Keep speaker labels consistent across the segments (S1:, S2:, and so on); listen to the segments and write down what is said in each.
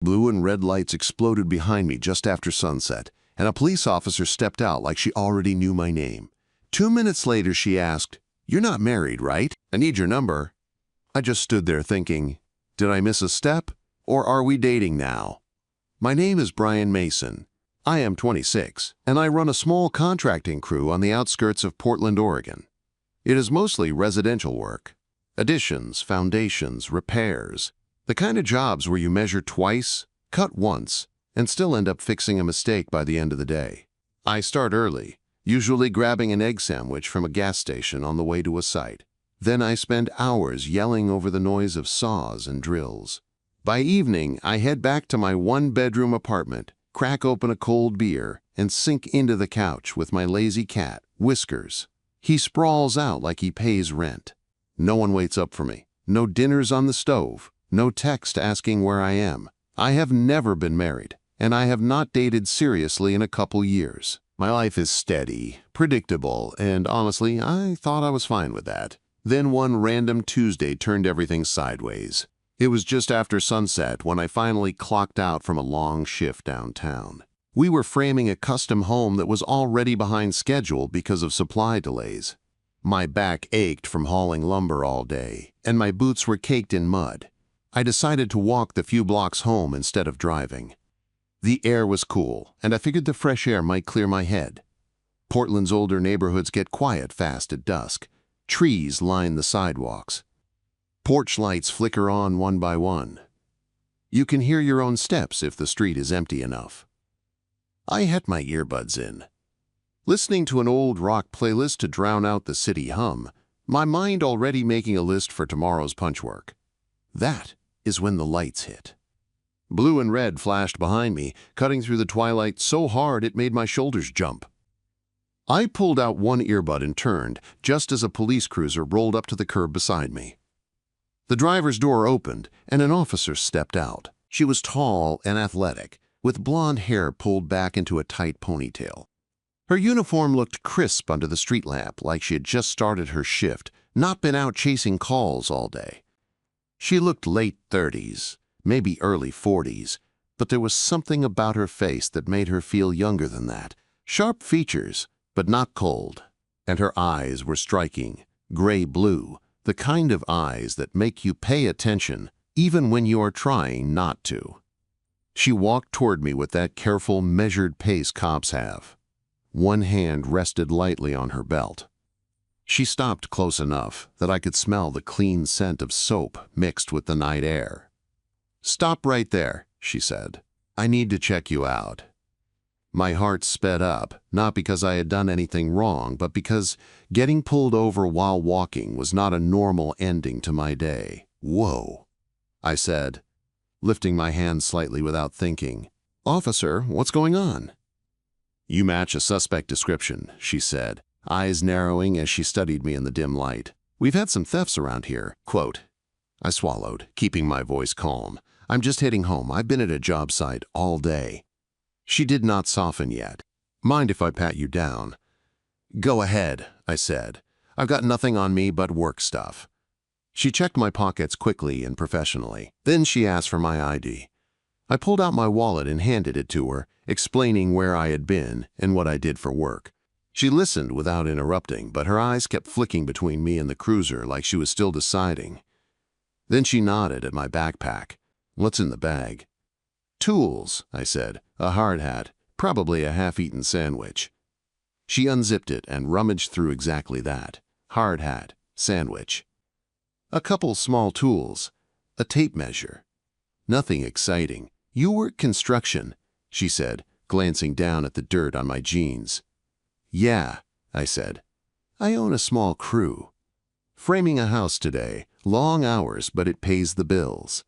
S1: Blue and red lights exploded behind me just after sunset, and a police officer stepped out like she already knew my name. 2 minutes later, she asked, "You're not married, right? I need your number." I just stood there thinking, did I miss a step, or are we dating now? My name is Brian Mason. I am 26, and I run a small contracting crew on the outskirts of Portland, Oregon. It is mostly residential work. Additions, foundations, repairs. The kind of jobs where you measure twice, cut once, and still end up fixing a mistake by the end of the day. I start early, usually grabbing an egg sandwich from a gas station on the way to a site. Then I spend hours yelling over the noise of saws and drills. By evening, I head back to my one-bedroom apartment, crack open a cold beer, and sink into the couch with my lazy cat, Whiskers. He sprawls out like he pays rent. No one waits up for me. No dinners on the stove. No text asking where I am. I have never been married, and I have not dated seriously in a couple years. My life is steady, predictable, and honestly, I thought I was fine with that. Then one random Tuesday turned everything sideways. It was just after sunset when I finally clocked out from a long shift downtown. We were framing a custom home that was already behind schedule because of supply delays. My back ached from hauling lumber all day, and my boots were caked in mud. I decided to walk the few blocks home instead of driving. The air was cool, and I figured the fresh air might clear my head. Portland's older neighborhoods get quiet fast at dusk. Trees line the sidewalks. Porch lights flicker on one by one. You can hear your own steps if the street is empty enough. I had my earbuds in. Listening to an old rock playlist to drown out the city hum, my mind already making a list for tomorrow's punchwork. That is when the lights hit. Blue and red flashed behind me, cutting through the twilight so hard it made my shoulders jump. I pulled out one earbud and turned, just as a police cruiser rolled up to the curb beside me. The driver's door opened, and an officer stepped out. She was tall and athletic, with blonde hair pulled back into a tight ponytail. Her uniform looked crisp under the street lamp, like she had just started her shift, not been out chasing calls all day. She looked late 30s, maybe early 40s, but there was something about her face that made her feel younger than that. Sharp features, but not cold. And her eyes were striking, gray-blue, the kind of eyes that make you pay attention even when you are trying not to. She walked toward me with that careful, measured pace cops have. One hand rested lightly on her belt. She stopped close enough that I could smell the clean scent of soap mixed with the night air. "Stop right there," she said. "I need to check you out." My heart sped up, not because I had done anything wrong, but because getting pulled over while walking was not a normal ending to my day. "Whoa," I said, lifting my hand slightly without thinking. "Officer, what's going on?" "You match a suspect description," she said, eyes narrowing as she studied me in the dim light. "We've had some thefts around here." Quote. I swallowed, keeping my voice calm. "I'm just heading home. I've been at a job site all day." She did not soften yet. "Mind if I pat you down?" "Go ahead," I said. "I've got nothing on me but work stuff." She checked my pockets quickly and professionally. Then she asked for my ID. I pulled out my wallet and handed it to her, explaining where I had been and what I did for work. She listened without interrupting, but her eyes kept flicking between me and the cruiser like she was still deciding. Then she nodded at my backpack. "What's in the bag?" "Tools," I said. "A hard hat, probably a half-eaten sandwich." She unzipped it and rummaged through exactly that. Hard hat, sandwich. A couple small tools, a tape measure. Nothing exciting. "You work construction," she said, glancing down at the dirt on my jeans. "Yeah," I said. "I own a small crew. Framing a house today. Long hours, but it pays the bills."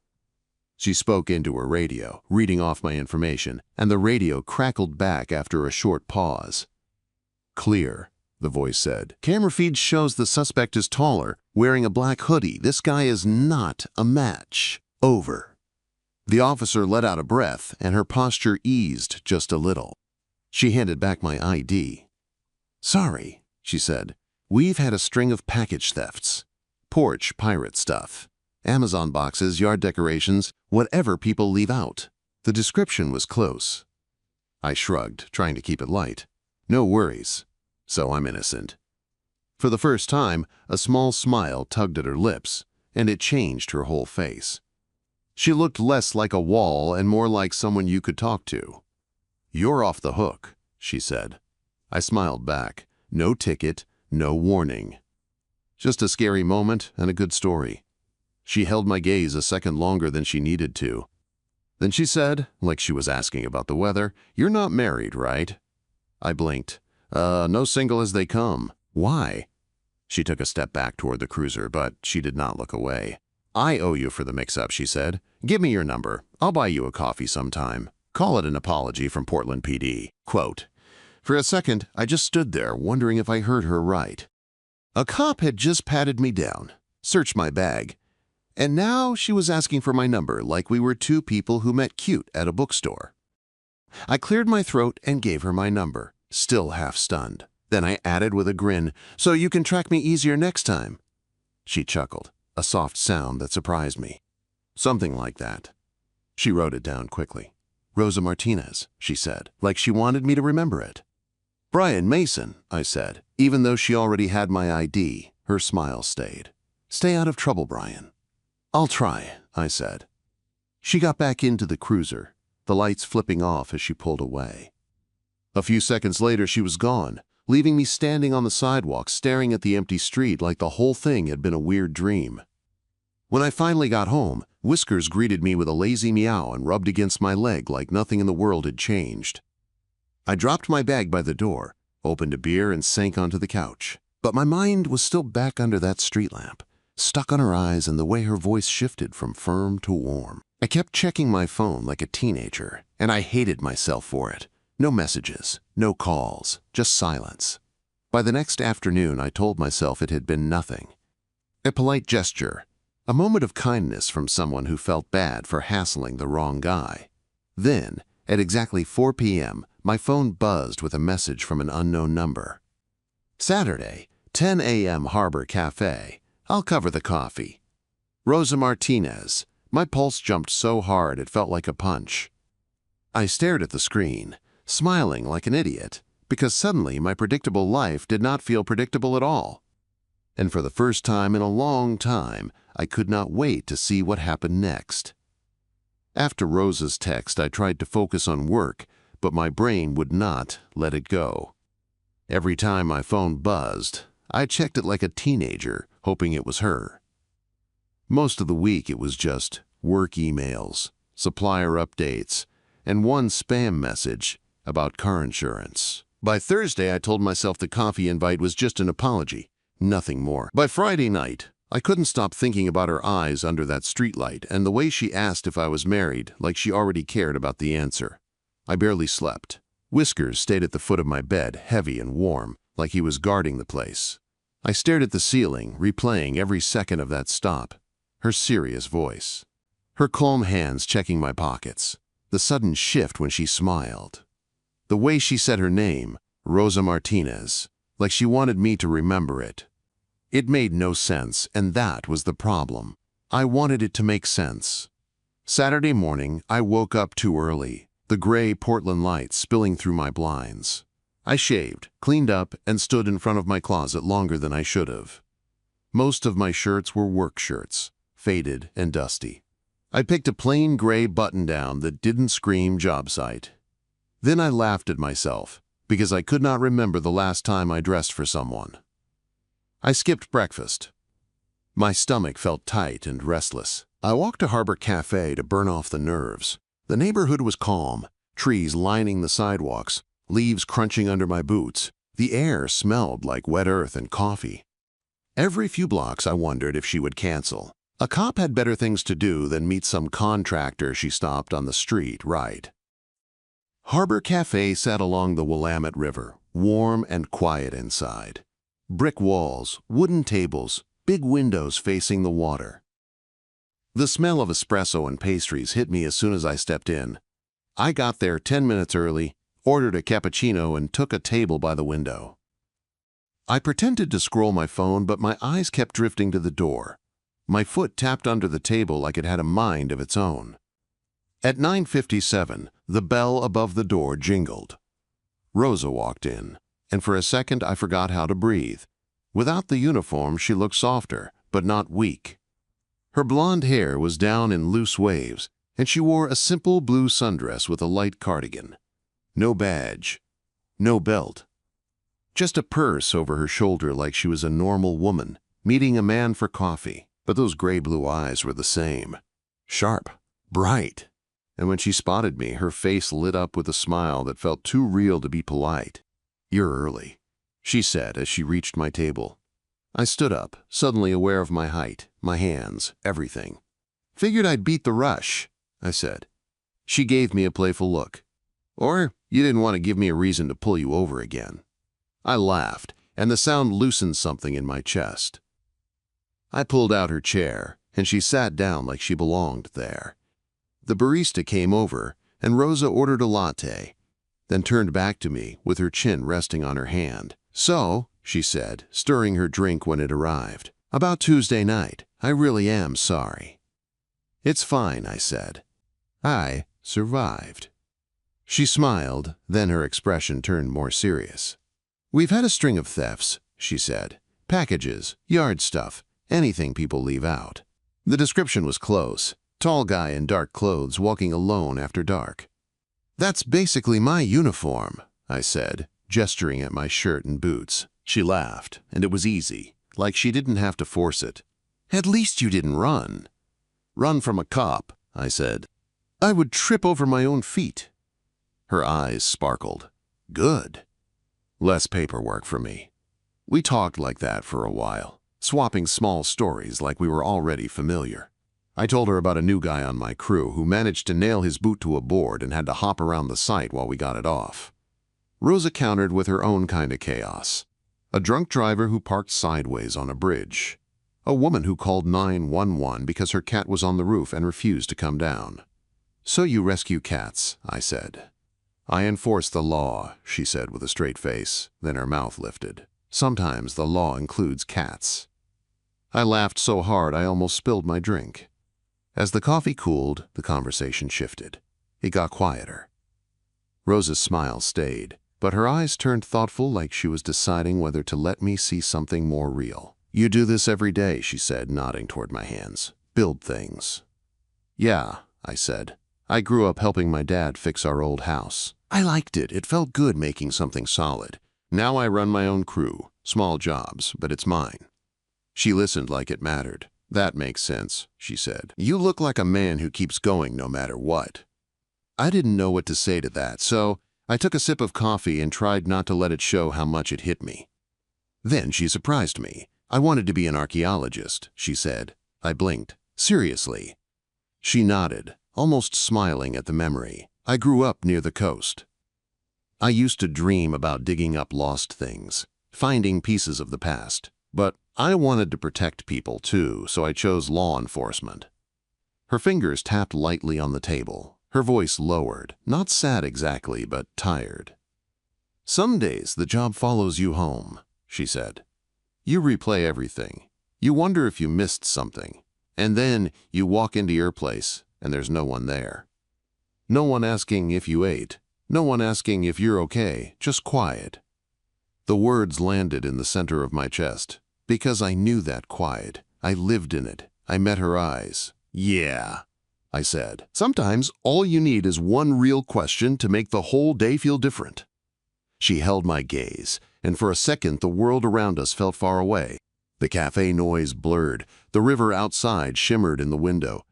S1: She spoke into her radio, reading off my information, and the radio crackled back after a short pause. "Clear," the voice said. "Camera feed shows the suspect is taller, wearing a black hoodie. This guy is not a match. Over." The officer let out a breath, and her posture eased just a little. She handed back my ID. "Sorry," she said. "We've had a string of package thefts. Porch pirate stuff. Amazon boxes, yard decorations, whatever people leave out." The description was close. I shrugged, trying to keep it light. No worries. So I'm innocent. For the first time, a small smile tugged at her lips, and it changed her whole face. She looked less like a wall and more like someone you could talk to. "You're off the hook," she said. I smiled back. No ticket, no warning. Just a scary moment and a good story. She held my gaze a second longer than she needed to. Then she said, like she was asking about the weather, "You're not married, right?" I blinked. No single as they come." "Why?" She took a step back toward the cruiser, but she did not look away. "I owe you for the mix-up," she said. "Give me your number. I'll buy you a coffee sometime. Call it an apology from Portland PD." Quote. For a second, I just stood there, wondering if I heard her right. A cop had just patted me down, searched my bag, and now she was asking for my number like we were two people who met cute at a bookstore. I cleared my throat and gave her my number, still half stunned. Then I added with a grin, "So you can track me easier next time." She chuckled, a soft sound that surprised me. "Something like that." She wrote it down quickly. "Rosa Martinez," she said, like she wanted me to remember it. "Brian Mason," I said, even though she already had my ID. Her smile stayed. "Stay out of trouble, Brian." "I'll try," I said. She got back into the cruiser, the lights flipping off as she pulled away. A few seconds later, she was gone, leaving me standing on the sidewalk staring at the empty street like the whole thing had been a weird dream. When I finally got home, Whiskers greeted me with a lazy meow and rubbed against my leg like nothing in the world had changed. I dropped my bag by the door, opened a beer, and sank onto the couch. But my mind was still back under that street lamp, stuck on her eyes and the way her voice shifted from firm to warm. I kept checking my phone like a teenager, and I hated myself for it. No messages, no calls, just silence. By the next afternoon, I told myself it had been nothing. A polite gesture, a moment of kindness from someone who felt bad for hassling the wrong guy. Then, at exactly 4 p.m., my phone buzzed with a message from an unknown number. "Saturday, 10 a.m. Harbor Cafe. I'll cover the coffee. Rosa Martinez." My pulse jumped so hard it felt like a punch. I stared at the screen, smiling like an idiot, because suddenly my predictable life did not feel predictable at all. And for the first time in a long time, I could not wait to see what happened next. After Rosa's text, I tried to focus on work, but my brain would not let it go. Every time my phone buzzed, I checked it like a teenager, hoping it was her. Most of the week it was just work emails, supplier updates, and one spam message about car insurance. By Thursday, I told myself the coffee invite was just an apology, nothing more. By Friday night, I couldn't stop thinking about her eyes under that streetlight and the way she asked if I was married, like she already cared about the answer. I barely slept. Whiskers stayed at the foot of my bed, heavy and warm, like he was guarding the place. I stared at the ceiling, replaying every second of that stop. Her serious voice. Her calm hands checking my pockets. The sudden shift when she smiled. The way she said her name, Rosa Martinez, like she wanted me to remember it. It made no sense, and that was the problem. I wanted it to make sense. Saturday morning, I woke up too early, the gray Portland lights spilling through my blinds. I shaved, cleaned up, and stood in front of my closet longer than I should have. Most of my shirts were work shirts, faded and dusty. I picked a plain gray button-down that didn't scream job site. Then I laughed at myself, because I could not remember the last time I dressed for someone. I skipped breakfast. My stomach felt tight and restless. I walked to Harbor Cafe to burn off the nerves. The neighborhood was calm, trees lining the sidewalks, leaves crunching under my boots. The air smelled like wet earth and coffee. Every few blocks I wondered if she would cancel. A cop had better things to do than meet some contractor she stopped on the street, right? Harbor Cafe sat along the Willamette River, warm and quiet inside. Brick walls, wooden tables, big windows facing the water. The smell of espresso and pastries hit me as soon as I stepped in. I got there 10 minutes early, ordered a cappuccino, and took a table by the window. I pretended to scroll my phone, but my eyes kept drifting to the door. My foot tapped under the table like it had a mind of its own. At 9:57, the bell above the door jingled. Rosa walked in, and for a second I forgot how to breathe. Without the uniform, she looked softer, but not weak. Her blonde hair was down in loose waves, and she wore a simple blue sundress with a light cardigan. No badge, no belt. Just a purse over her shoulder like she was a normal woman, meeting a man for coffee. But those gray-blue eyes were the same. Sharp, bright. And when she spotted me, her face lit up with a smile that felt too real to be polite. "You're early," she said as she reached my table. I stood up, suddenly aware of my height, my hands, everything. "Figured I'd beat the rush," I said. She gave me a playful look. "Or you didn't want to give me a reason to pull you over again." I laughed, and the sound loosened something in my chest. I pulled out her chair, and she sat down like she belonged there. The barista came over, and Rosa ordered a latte, then turned back to me with her chin resting on her hand. "So," she said, stirring her drink when it arrived, "about Tuesday night, I really am sorry." "It's fine," I said. "I survived." She smiled, then her expression turned more serious. "We've had a string of thefts," she said. "Packages, yard stuff, anything people leave out." The description was close. Tall guy in dark clothes walking alone after dark. "That's basically my uniform," I said, gesturing at my shirt and boots. She laughed, and it was easy, like she didn't have to force it. "At least you didn't run." "Run from a cop," I said. "I would trip over my own feet." Her eyes sparkled. "Good. Less paperwork for me." We talked like that for a while, swapping small stories like we were already familiar. I told her about a new guy on my crew who managed to nail his boot to a board and had to hop around the site while we got it off. Rosa countered with her own kind of chaos. A drunk driver who parked sideways on a bridge. A woman who called 911 because her cat was on the roof and refused to come down. "So you rescue cats," I said. "I enforce the law," she said with a straight face, then her mouth lifted. "Sometimes the law includes cats." I laughed so hard I almost spilled my drink. As the coffee cooled, the conversation shifted. It got quieter. Rosa's smile stayed, but her eyes turned thoughtful like she was deciding whether to let me see something more real. "You do this every day," she said, nodding toward my hands. "Build things." "Yeah," I said. "I grew up helping my dad fix our old house. I liked it. It felt good making something solid. Now I run my own crew. Small jobs, but it's mine." She listened like it mattered. "That makes sense," she said. "You look like a man who keeps going no matter what." I didn't know what to say to that, so I took a sip of coffee and tried not to let it show how much it hit me. Then she surprised me. "I wanted to be an archaeologist," she said. I blinked. "Seriously?" She nodded, almost smiling at the memory. "I grew up near the coast. I used to dream about digging up lost things, finding pieces of the past. But I wanted to protect people too, so I chose law enforcement." Her fingers tapped lightly on the table. Her voice lowered, not sad exactly, but tired. "Some days the job follows you home," she said. "You replay everything. You wonder if you missed something. And then you walk into your place, and there's no one there. No one asking if you ate. No one asking if you're okay, just quiet." The words landed in the center of my chest. Because I knew that quiet. I lived in it. I met her eyes. "Yeah," I said. "Sometimes all you need is one real question to make the whole day feel different." She held my gaze, and for a second the world around us felt far away. The cafe noise blurred. The river outside shimmered in the window.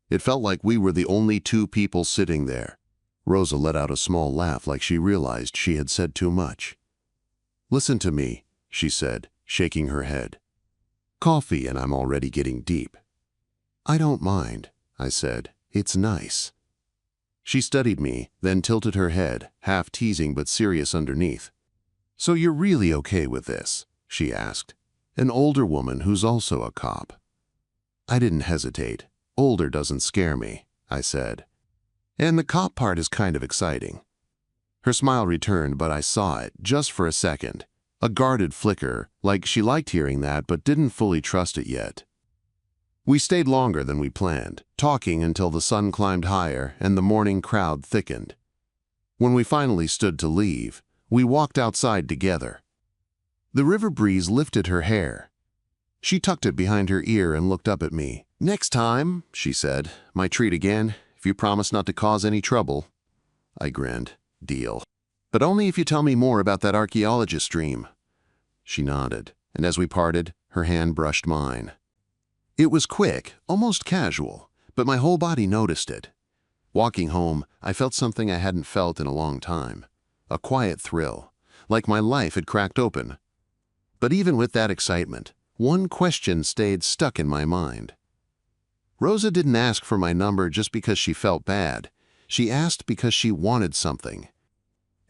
S1: It felt like we were the only two people sitting there. Rosa let out a small laugh like she realized she had said too much. "Listen to me," she said, shaking her head. "Coffee and I'm already getting deep." "I don't mind," I said. "It's nice." She studied me, then tilted her head, half teasing but serious underneath. "So you're really okay with this?" she asked. "An older woman who's also a cop." I didn't hesitate. "Older doesn't scare me," I said. "And the cop part is kind of exciting." Her smile returned, but I saw it, just for a second. A guarded flicker, like she liked hearing that but didn't fully trust it yet. We stayed longer than we planned, talking until the sun climbed higher and the morning crowd thickened. When we finally stood to leave, we walked outside together. The river breeze lifted her hair. She tucked it behind her ear and looked up at me. "Next time," she said, "my treat again, if you promise not to cause any trouble." I grinned. "Deal. But only if you tell me more about that archaeologist dream." She nodded, and as we parted, her hand brushed mine. It was quick, almost casual, but my whole body noticed it. Walking home, I felt something I hadn't felt in a long time. A quiet thrill, like my life had cracked open. But even with that excitement, one question stayed stuck in my mind. Rosa didn't ask for my number just because she felt bad. She asked because she wanted something.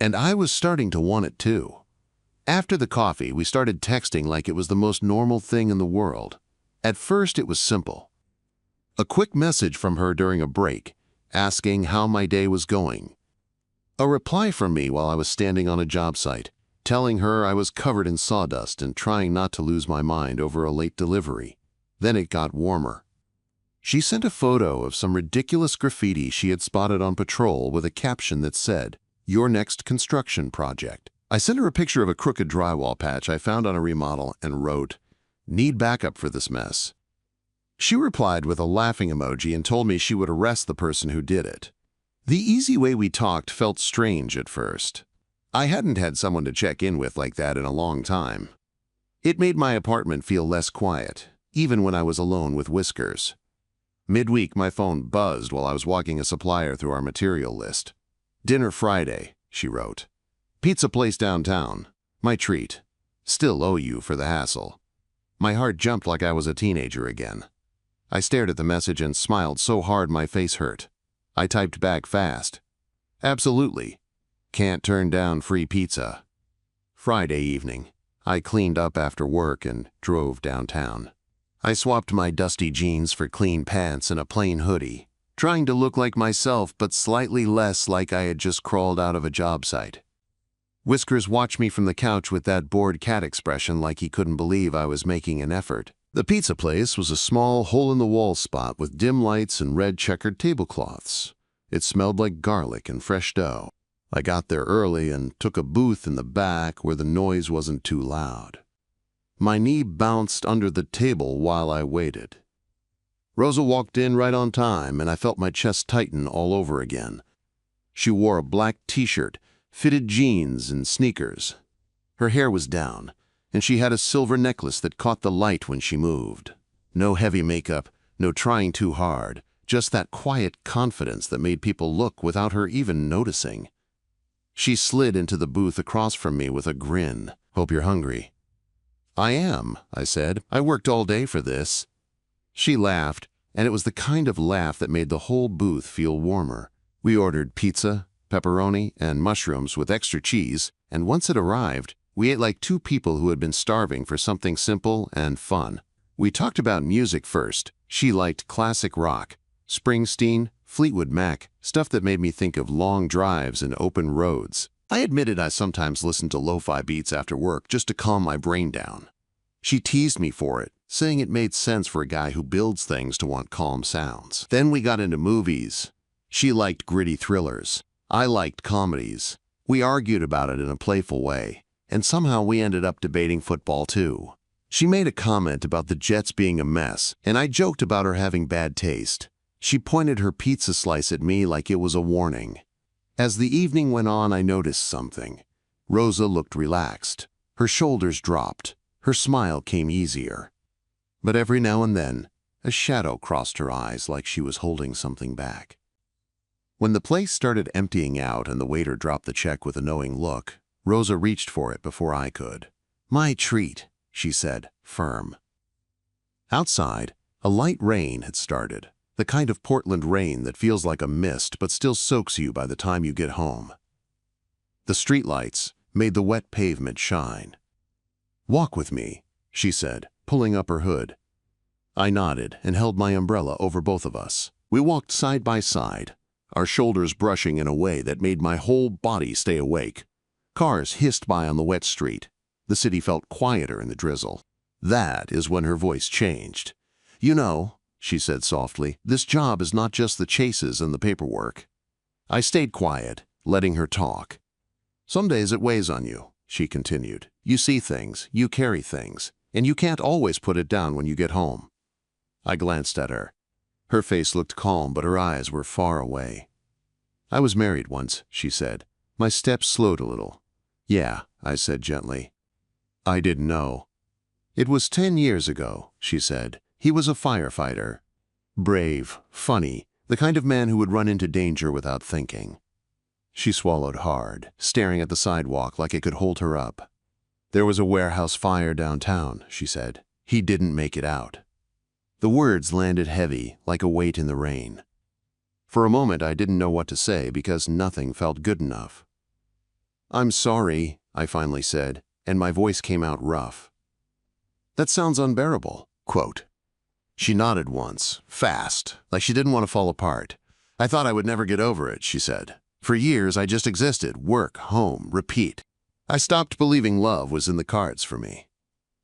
S1: And I was starting to want it too. After the coffee, we started texting like it was the most normal thing in the world. At first, it was simple. A quick message from her during a break, asking how my day was going. A reply from me while I was standing on a job site, telling her I was covered in sawdust and trying not to lose my mind over a late delivery. Then it got warmer. She sent a photo of some ridiculous graffiti she had spotted on patrol with a caption that said, "Your next construction project." I sent her a picture of a crooked drywall patch I found on a remodel and wrote, "Need backup for this mess." She replied with a laughing emoji and told me she would arrest the person who did it. The easy way we talked felt strange at first. I hadn't had someone to check in with like that in a long time. It made my apartment feel less quiet, even when I was alone with Whiskers. Midweek, my phone buzzed while I was walking a supplier through our material list. "Dinner Friday," she wrote. "Pizza place downtown. My treat. Still owe you for the hassle." My heart jumped like I was a teenager again. I stared at the message and smiled so hard my face hurt. I typed back fast. "Absolutely. Can't turn down free pizza." Friday evening, I cleaned up after work and drove downtown. I swapped my dusty jeans for clean pants and a plain hoodie, trying to look like myself but slightly less like I had just crawled out of a job site. Whiskers watched me from the couch with that bored cat expression like he couldn't believe I was making an effort. The pizza place was a small hole-in-the-wall spot with dim lights and red checkered tablecloths. It smelled like garlic and fresh dough. I got there early and took a booth in the back where the noise wasn't too loud. My knee bounced under the table while I waited. Rosa walked in right on time, and I felt my chest tighten all over again. She wore a black t-shirt, fitted jeans, and sneakers. Her hair was down, and she had a silver necklace that caught the light when she moved. No heavy makeup, no trying too hard, just that quiet confidence that made people look without her even noticing. She slid into the booth across from me with a grin. "Hope you're hungry." "I am," I said. "I worked all day for this." She laughed, and it was the kind of laugh that made the whole booth feel warmer. We ordered pizza, pepperoni, and mushrooms with extra cheese, and once it arrived, we ate like two people who had been starving for something simple and fun. We talked about music first. She liked classic rock, Springsteen, Fleetwood Mac, stuff that made me think of long drives and open roads. I admitted I sometimes listened to lo-fi beats after work just to calm my brain down. She teased me for it, saying it made sense for a guy who builds things to want calm sounds. Then we got into movies. She liked gritty thrillers. I liked comedies. We argued about it in a playful way, and somehow we ended up debating football too. She made a comment about the Jets being a mess, and I joked about her having bad taste. She pointed her pizza slice at me like it was a warning. As the evening went on, I noticed something. Rosa looked relaxed. Her shoulders dropped. Her smile came easier. But every now and then, a shadow crossed her eyes like she was holding something back. When the place started emptying out and the waiter dropped the check with a knowing look, Rosa reached for it before I could. "My treat," she said, firm. Outside, a light rain had started. The kind of Portland rain that feels like a mist but still soaks you by the time you get home. The streetlights made the wet pavement shine. "Walk with me," she said, pulling up her hood. I nodded and held my umbrella over both of us. We walked side by side, our shoulders brushing in a way that made my whole body stay awake. Cars hissed by on the wet street. The city felt quieter in the drizzle. That is when her voice changed. "You know, she said softly. This job is not just the chases and the paperwork. I stayed quiet, letting her talk. Some days it weighs on you, she continued. You see things, you carry things, and you can't always put it down when you get home. I glanced at her. Her face looked calm, but her eyes were far away. I was married once, she said. My steps slowed a little. Yeah, I said gently. I didn't know. It was 10 years ago, she said. He was a firefighter. Brave, funny, the kind of man who would run into danger without thinking. She swallowed hard, staring at the sidewalk like it could hold her up. There was a warehouse fire downtown, she said. He didn't make it out. The words landed heavy, like a weight in the rain. For a moment I didn't know what to say because nothing felt good enough. I'm sorry, I finally said, and my voice came out rough. That sounds unbearable, quote. She nodded once, fast, like she didn't want to fall apart. I thought I would never get over it, she said. For years I just existed, work, home, repeat. I stopped believing love was in the cards for me.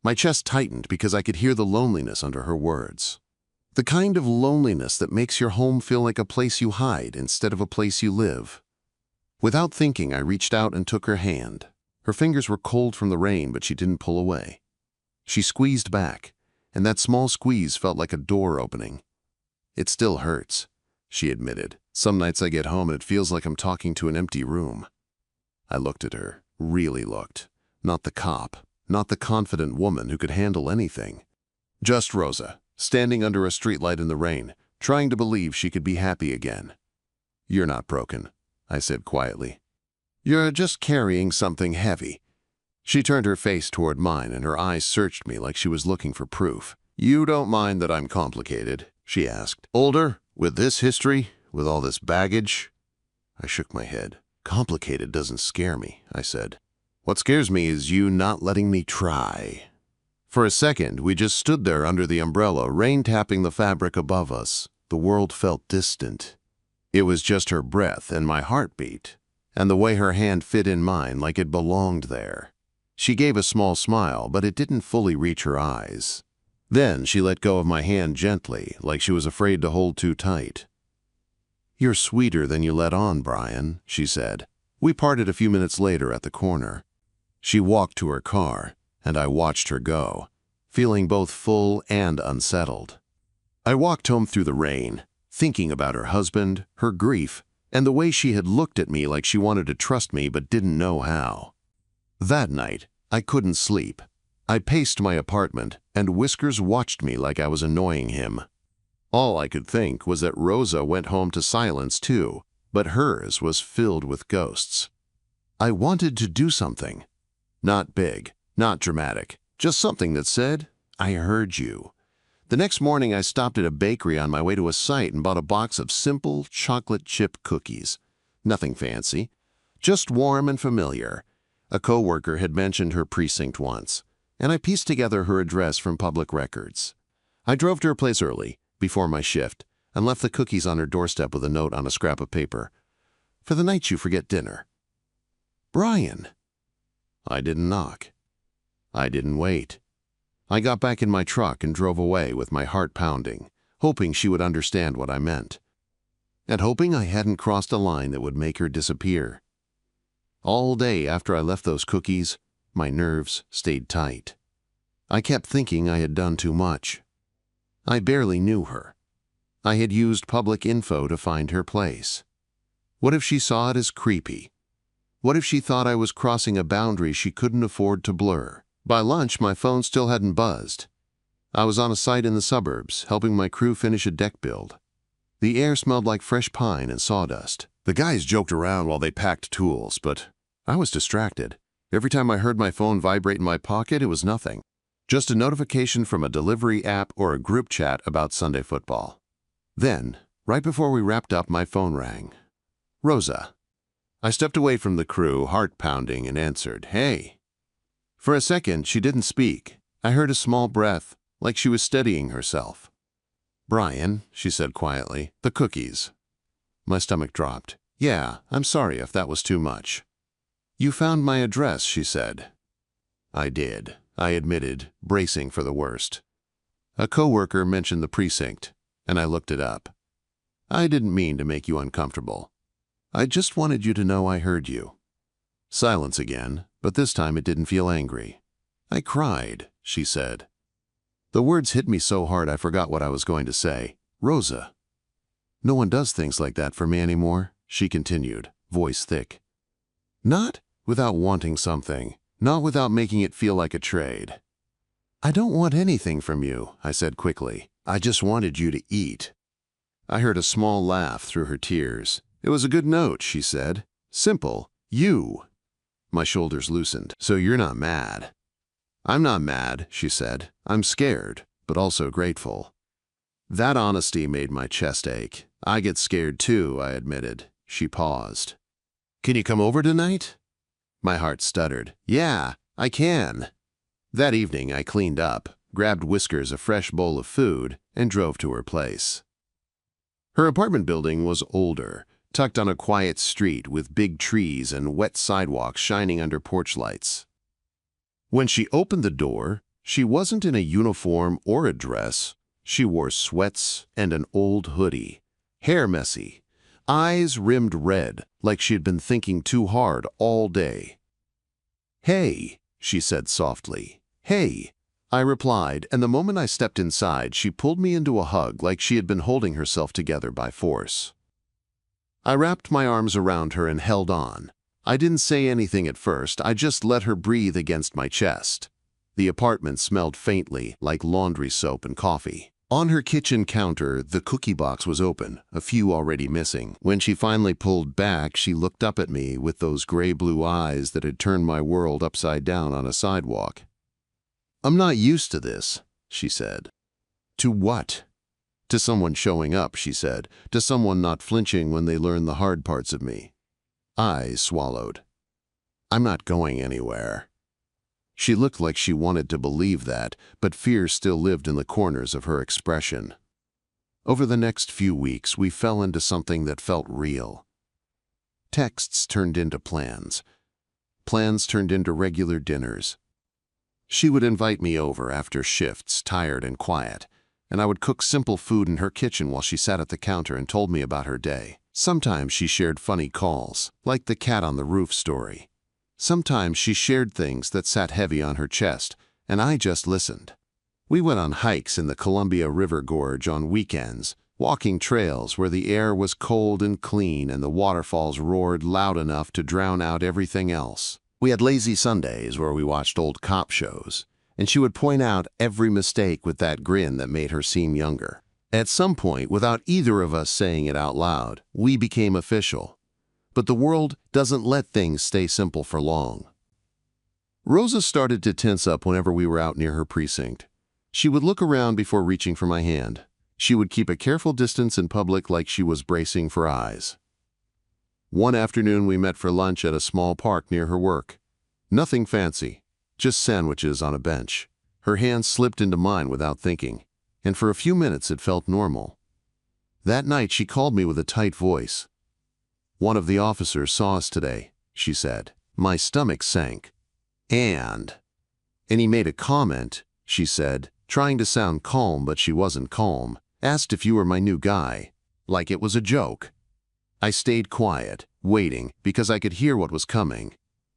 S1: My chest tightened because I could hear the loneliness under her words. The kind of loneliness that makes your home feel like a place you hide instead of a place you live. Without thinking, I reached out and took her hand. Her fingers were cold from the rain, but she didn't pull away. She squeezed back, and that small squeeze felt like a door opening. It still hurts, she admitted. Some nights I get home and it feels like I'm talking to an empty room. I looked at her, really looked. Not the cop, not the confident woman who could handle anything. Just Rosa, standing under a streetlight in the rain, trying to believe she could be happy again. You're not broken, I said quietly. You're just carrying something heavy. She turned her face toward mine and her eyes searched me like she was looking for proof. You don't mind that I'm complicated, she asked. Older, with this history, with all this baggage? I shook my head. Complicated doesn't scare me, I said. What scares me is you not letting me try. For a second, we just stood there under the umbrella, rain tapping the fabric above us. The world felt distant. It was just her breath and my heartbeat, and the way her hand fit in mine like it belonged there. She gave a small smile, but it didn't fully reach her eyes. Then she let go of my hand gently, like she was afraid to hold too tight. You're sweeter than you let on, Brian, she said. We parted a few minutes later at the corner. She walked to her car, and I watched her go, feeling both full and unsettled. I walked home through the rain, thinking about her husband, her grief, and the way she had looked at me like she wanted to trust me but didn't know how. That night, I couldn't sleep. I paced my apartment, and Whiskers watched me like I was annoying him. All I could think was that Rosa went home to silence too, but hers was filled with ghosts. I wanted to do something. Not big, not dramatic, just something that said, I heard you. The next morning I stopped at a bakery on my way to a site and bought a box of simple chocolate chip cookies. Nothing fancy, just warm and familiar. A coworker had mentioned her precinct once, and I pieced together her address from public records. I drove to her place early, before my shift, and left the cookies on her doorstep with a note on a scrap of paper. For the night you forget dinner. Brian. I didn't knock. I didn't wait. I got back in my truck and drove away with my heart pounding, hoping she would understand what I meant, and hoping I hadn't crossed a line that would make her disappear. All day after I left those cookies, my nerves stayed tight. I kept thinking I had done too much. I barely knew her. I had used public info to find her place. What if she saw it as creepy? What if she thought I was crossing a boundary she couldn't afford to blur? By lunch, my phone still hadn't buzzed. I was on a site in the suburbs, helping my crew finish a deck build. The air smelled like fresh pine and sawdust. The guys joked around while they packed tools, but I was distracted. Every time I heard my phone vibrate in my pocket, it was nothing. Just a notification from a delivery app or a group chat about Sunday football. Then, right before we wrapped up, my phone rang. Rosa. I stepped away from the crew, heart pounding, and answered, Hey. For a second, she didn't speak. I heard a small breath, like she was steadying herself. Brian, she said quietly, the cookies. My stomach dropped. Yeah, I'm sorry if that was too much. You found my address, she said. I did, I admitted, bracing for the worst. A coworker mentioned the precinct. and I looked it up. I didn't mean to make you uncomfortable. I just wanted you to know I heard you. Silence again, but this time it didn't feel angry. I cried, she said. The words hit me so hard I forgot what I was going to say. Rosa. No one does things like that for me anymore, she continued, voice thick. Not without wanting something, not without making it feel like a trade. I don't want anything from you, I said quickly. I just wanted you to eat. I heard a small laugh through her tears. It was a good note, she said. Simple. You. My shoulders loosened. So you're not mad. I'm not mad, she said. I'm scared, but also grateful. That honesty made my chest ache. I get scared too, I admitted. She paused. Can you come over tonight? My heart stuttered. Yeah, I can. That evening I cleaned up, grabbed Whiskers a fresh bowl of food, and drove to her place. Her apartment building was older, tucked on a quiet street with big trees and wet sidewalks shining under porch lights. When she opened the door, she wasn't in a uniform or a dress. She wore sweats and an old hoodie, hair messy, eyes rimmed red like she had been thinking too hard all day. Hey, she said softly. Hey, I replied, and the moment I stepped inside, she pulled me into a hug like she had been holding herself together by force. I wrapped my arms around her and held on. I didn't say anything at first, I just let her breathe against my chest. The apartment smelled faintly like laundry soap and coffee. On her kitchen counter, the cookie box was open, a few already missing. When she finally pulled back, she looked up at me with those gray-blue eyes that had turned my world upside down on a sidewalk. I'm not used to this, she said. To what? To someone showing up, she said. To someone not flinching when they learn the hard parts of me. I swallowed. I'm not going anywhere. She looked like she wanted to believe that, but fear still lived in the corners of her expression. Over the next few weeks, we fell into something that felt real. Texts turned into plans. Plans turned into regular dinners. She would invite me over after shifts, tired and quiet, and I would cook simple food in her kitchen while she sat at the counter and told me about her day. Sometimes she shared funny calls, like the cat on the roof story. Sometimes she shared things that sat heavy on her chest, and I just listened. We went on hikes in the Columbia River Gorge on weekends, walking trails where the air was cold and clean and the waterfalls roared loud enough to drown out everything else. We had lazy Sundays where we watched old cop shows, and she would point out every mistake with that grin that made her seem younger. At some point, without either of us saying it out loud, we became official. But the world doesn't let things stay simple for long. Rosa started to tense up whenever we were out near her precinct. She would look around before reaching for my hand. She would keep a careful distance in public like she was bracing for eyes. One afternoon we met for lunch at a small park near her work. Nothing fancy, just sandwiches on a bench. Her hand slipped into mine without thinking, and for a few minutes it felt normal. That night she called me with a tight voice. One of the officers saw us today, she said. My stomach sank. And he made a comment, she said, trying to sound calm but she wasn't calm. Asked if you were my new guy, like it was a joke. I stayed quiet, waiting, because I could hear what was coming.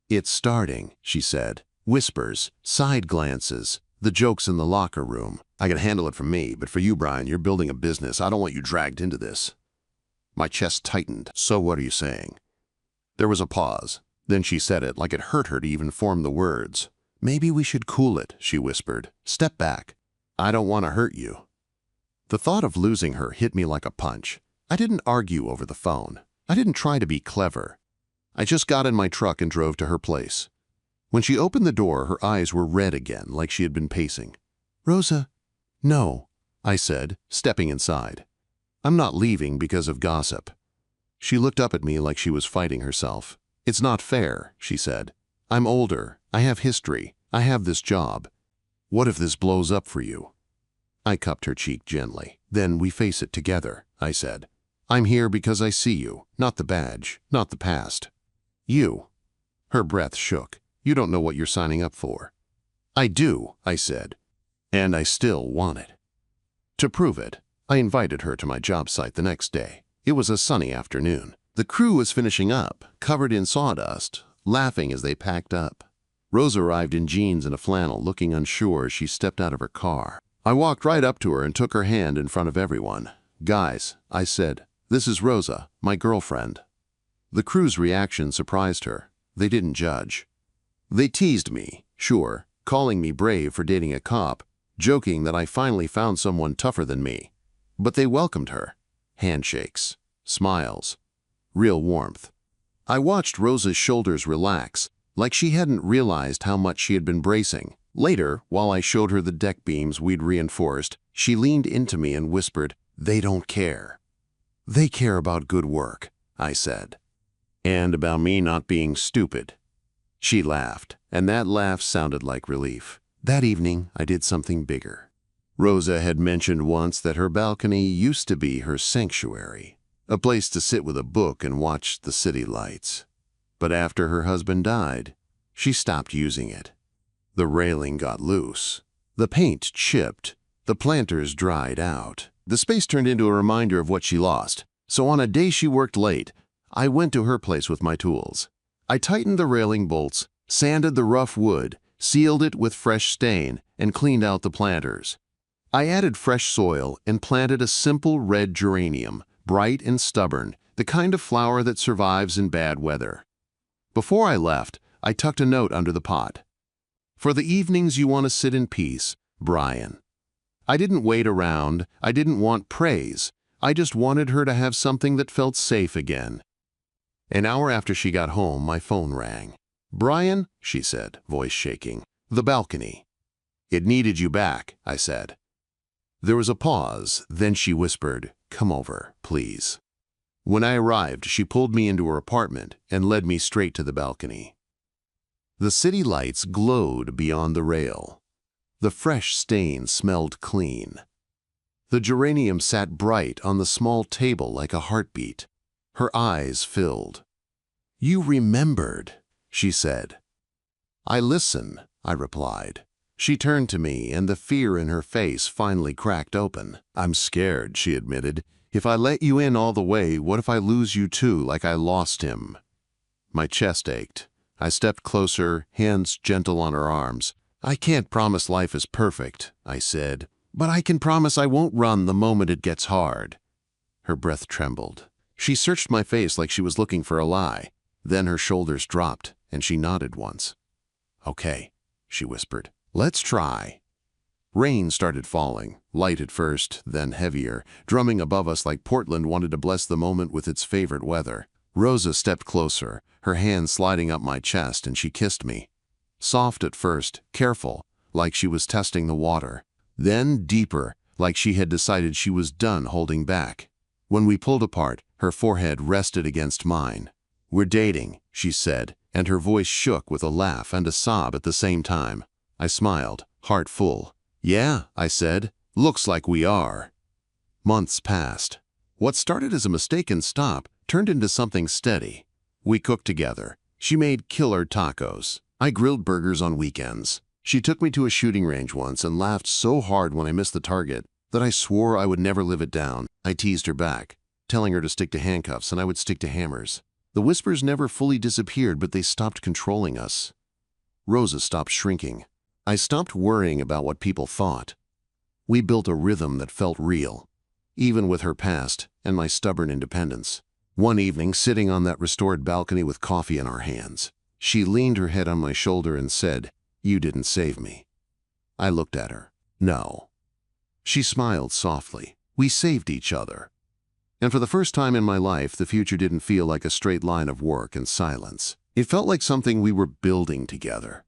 S1: It's starting, she said. Whispers, side glances, the jokes in the locker room. I can handle it from me, but for you, Brian, you're building a business. I don't want you dragged into this. My chest tightened. So what are you saying? There was a pause. Then she said it like it hurt her to even form the words. Maybe we should cool it, she whispered. Step back. I don't want to hurt you. The thought of losing her hit me like a punch. I didn't argue over the phone. I didn't try to be clever. I just got in my truck and drove to her place. When she opened the door, her eyes were red again, like she had been pacing. Rosa, no, I said, stepping inside. I'm not leaving because of gossip. She looked up at me like she was fighting herself. It's not fair, she said. I'm older. I have history. I have this job. What if this blows up for you? I cupped her cheek gently. Then we face it together, I said. I'm here because I see you, not the badge, not the past. You. Her breath shook. You don't know what you're signing up for. I do, I said. And I still want it. To prove it, I invited her to my job site the next day. It was a sunny afternoon. The crew was finishing up, covered in sawdust, laughing as they packed up. Rose arrived in jeans and a flannel, looking unsure as she stepped out of her car. I walked right up to her and took her hand in front of everyone. "Guys," I said, "this is Rosa, my girlfriend." The crew's reaction surprised her. They didn't judge. They teased me, sure, calling me brave for dating a cop, joking that I finally found someone tougher than me. But they welcomed her. Handshakes, smiles, real warmth. I watched Rosa's shoulders relax, like she hadn't realized how much she had been bracing. Later, while I showed her the deck beams we'd reinforced, she leaned into me and whispered, "They don't care." "They care about good work," I said. "And about me not being stupid." She laughed, and that laugh sounded like relief. That evening, I did something bigger. Rosa had mentioned once that her balcony used to be her sanctuary, a place to sit with a book and watch the city lights. But after her husband died, she stopped using it. The railing got loose. The paint chipped. The planters dried out. The space turned into a reminder of what she lost. So on a day she worked late, I went to her place with my tools. I tightened the railing bolts, sanded the rough wood, sealed it with fresh stain, and cleaned out the planters. I added fresh soil and planted a simple red geranium, bright and stubborn, the kind of flower that survives in bad weather. Before I left, I tucked a note under the pot. "For the evenings you want to sit in peace, Brian." I didn't wait around. I didn't want praise. I just wanted her to have something that felt safe again. An hour after she got home, my phone rang. "Brian," she said, voice shaking, "the balcony." "It needed you back," I said. There was a pause, then she whispered, "Come over, please." When I arrived, she pulled me into her apartment and led me straight to the balcony. The city lights glowed beyond the rail. The fresh stain smelled clean. The geranium sat bright on the small table like a heartbeat. Her eyes filled. "You remembered," she said. "I listen," I replied. She turned to me, and the fear in her face finally cracked open. "I'm scared," she admitted. "If I let you in all the way, what if I lose you too, like I lost him?" My chest ached. I stepped closer, hands gentle on her arms. "I can't promise life is perfect," I said, "but I can promise I won't run the moment it gets hard." Her breath trembled. She searched my face like she was looking for a lie. Then her shoulders dropped, and she nodded once. "Okay," she whispered. "Let's try." Rain started falling, light at first, then heavier, drumming above us like Portland wanted to bless the moment with its favorite weather. Rosa stepped closer, her hand sliding up my chest, and she kissed me. Soft at first, careful, like she was testing the water. Then deeper, like she had decided she was done holding back. When we pulled apart, her forehead rested against mine. "We're dating," she said, and her voice shook with a laugh and a sob at the same time. I smiled, heart full. "Yeah," I said, "looks like we are." Months passed. What started as a mistaken stop turned into something steady. We cooked together. She made killer tacos. I grilled burgers on weekends. She took me to a shooting range once and laughed so hard when I missed the target that I swore I would never live it down. I teased her back, telling her to stick to handcuffs and I would stick to hammers. The whispers never fully disappeared, but they stopped controlling us. Rosa stopped shrinking. I stopped worrying about what people thought. We built a rhythm that felt real, even with her past and my stubborn independence. One evening, sitting on that restored balcony with coffee in our hands, she leaned her head on my shoulder and said, "You didn't save me." I looked at her. "No." She smiled softly. "We saved each other." And for the first time in my life, the future didn't feel like a straight line of work and silence. It felt like something we were building together.